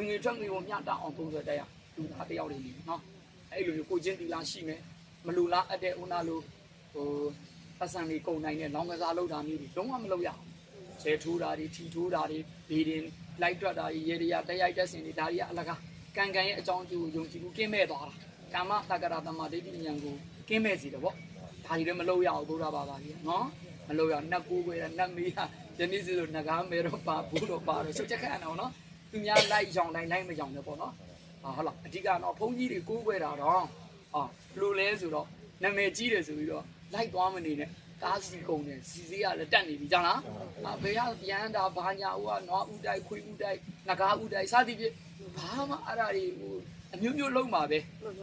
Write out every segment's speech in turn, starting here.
ဝင်ငွေထွက်ငွေကိုမျှတအောင်သုံးစွဲတတ်ရလူသားတယောက်တွေနေနော်အဲ့လိုမျိုးကိုချင်းတီလာရှိမယ်မလူလားအတဲ့ဦးနာလို့ဟိုပတ်စံလေးကုန်နိုင်တဲ့လောင်ကစားလောက်တာမျိုးတွေလုံးဝမလုပ်ရအောင်ဆဲထိုးတာတွေထီထိုးတာတွေဗီဒင်လိုက်တွက်တာတွေရေတရတိုက်တက်စင်တွေဒါတွေကအလကားကန်ကန်ရဲ့အကြောင်းအကျိုးကိုယုံကြည်မှုကင်းမဲ့သွားတာကာမတက္ကရာတမဒိဋ္ဌိဉာဏ်ကိုကင်းမဲ့စီတယ်ပေါ့ဒါတွေလည်းမလုပ်ရအောင်ဘုရားဘာသာကြီးနော်မလုပ်ရနတ်ကိုးခွေနတ်မေးယနေ့ဆိုနဂါမဲတော့ပါဘူးတော့ပါတော့စုချက်ခန့်အောင်နော်သူများလိုက်ရောင်တိုင်းလိုက်မရောင်နဲ့ပေါ့နော်ဟုတ်လားအဓိကတော့ဘုန်းကြီးတွေကိုးခွေတာတော့လူလဲဆိုတော့နာမည်ကြီးတယ်ဆိုပြီးတော့လိုက်သွားမနေနဲ့ကားစီကုန်တယ်စီစီကလည်းတက်နေပြီကြောင်လားဘယ်ရပြန်တာဘာညာဦးကနွားဥတိုက်ခွေးဥတိုက်နဂါဥတိုက်စသည်ဖြင့်ဘာမှအဲ့ဒါတွေဟိုအမျိုးမျိုးလုံးပါပဲ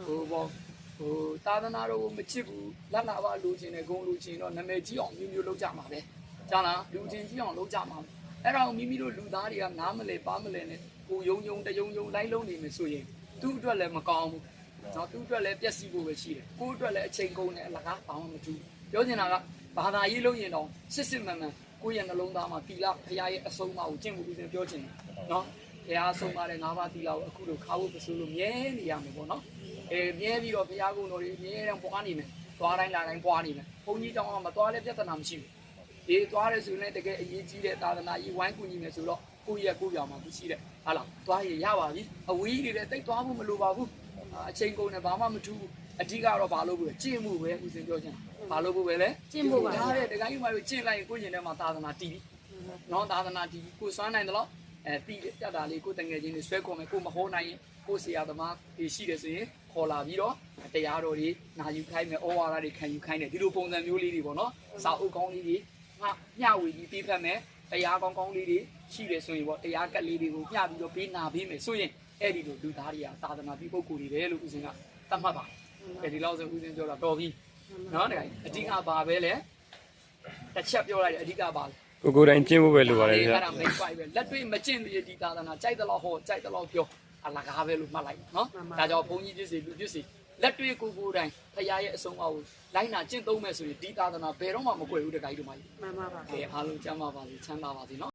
ဟိုပေါ့ဟိုသာသနာတော်ကိုမချစ်ဘူးလက်လာပါလူချင်းနဲ့ဂုံလူချင်းတော့နာမည်ကြီးအောင်မျိုးမျိုးလုံးကြမှာပဲကြောင်လားလူချင်းကြီးအောင်လုံးကြမှာအဲ့ဒါကိုမိမိတို့လူသားတွေကနားမလဲပါမလဲနဲ့ကိုယုံယုံတယုံယုံလိုက်လုံးနေမယ်ဆိုရင်သူ့အတွက်လည်းမကောင်းဘူးနော်သူ့အတွက်လည်းပျက်စီးဖို့ပဲရှိတယ်ကိုယ့်အတွက်လည်းအချိန်ကုန်တယ်အလကားဘာမှမထူးပြောချင်တာကဘာသာရေးလုံးရင်တော့စစ်မှန်မှန်ကိုယ့်ရဲ့နှလုံးသားမှာတီလာဖရားရဲ့အဆုံးအမကိုကျင့်ဖို့ဦးဇင်းပြောချင်တယ်နော်ဖရားဆုံးပါတဲ့၅ပါးတီလာကိုအခုလိုခါဖို့ပစိုးလို့မြဲနေရမယ်ပေါ့နော်မြဲပြီးတော့ဖရားကုံတော်တွေမြဲတမ်းပွားနေမယ်သွားတိုင်းလာတိုင်းပွားနေမယ်ဘုန်းကြီးတောင်းအောင်မသွားလဲပြဿနာမရှိဘူးဒီသွားရဲဆိုရင်လည်းတကယ်အရေးကြီးတဲ့သာသနာရေးဝိုင်းကူညီမယ်ဆိုတော့ကိုယ့်ရဲ့ကိုယ်ပြောင်မှာရှိတယ်ဟာလားသွားရပါပြီအဝေးနေတဲ့တိတ်သွားဖို့မလိုပါဘူးအချိန်ကုန်တယ်ဘာမှမထူးအဓိကတော့ဘာလို့ပဲကျင့်မှုပဲဦးစင်ပြောချင်တာဘာလို့ဖို့ပဲလဲကျင့်ဖို့ပါဒါတဲ့တခါကြီးမှကျင့်လိုက်ရင်ကိုယ့်ရင်ထဲမှာသာသနာတည်ပြီနော်သာသနာတည်ကိုစွမ်းနိုင်တယ်လို့တီးတက်တာလေးကိုတငယ်ချင်းတွေဆွဲခေါ်မယ်ကိုမဟောနိုင်ရင်ကိုဆရာသမားတွေရှိတယ်ဆိုရင်ခေါ်လာပြီးတော့တရားတော်တွေနာယူခိုင်းမယ်ဩဝါဒတွေခံယူခိုင်းတယ်ဒီလိုပုံစံမျိုးလေးတွေပေါ့နော်စာအုပ်ကောင်းလေးတွေမျှဝေပြီးပေးဖက်မယ်တရားကောင်းကောင်းလေးတွေရှိတယ်ဆိုရင်ပေါ့တရားကက်လေးတွေကိုမျှပြီးတော့ပေးနာပေးမယ်ဆိုရင်အဲ့ဒီလိုလူသားတွေကသာသနာပြုပုဂ္ဂိုလ်တွေတယ်လို့ဦးဇင်းကသတ်မှတ်ပါတယ်ဒီလောက်ဆိုဦးဇင်းပြောတာတော်ပြီနော်တခါအဓိကဘာပဲလဲတစ်ချက်ပြောလိုက်တယ်အဓိကဘာလဲကိုယ်တိုင်ကျင့်ဖို့ပဲလိုပါတယ်ဗျာအဲ့ဒါမိတ်ပိုက်ပဲလက်တွေ့မကျင့်သေးဒီသာသနာကြိုက်တယ်လို့ဟောကြိုက်တယ်လို့ပြောအလကားပဲလို့မှတ်လိုက်နော်ဒါကြောင့်ဘုန်းကြီးပြည့်စီလူပြည့်စီလက်တွေ့ကိုတိုင်ဖရားရဲ့အဆုံးအမကိုလိုက်နာကျင့်သုံးမယ်ဆိုရင်ဒီသာသနာဘယ်တော့မှမကွယ်ဘူးတခါကြီးတို့မှမှန်ပါပါအားလုံးကျမ်းပါပါစေချမ်းသာပါစေနော်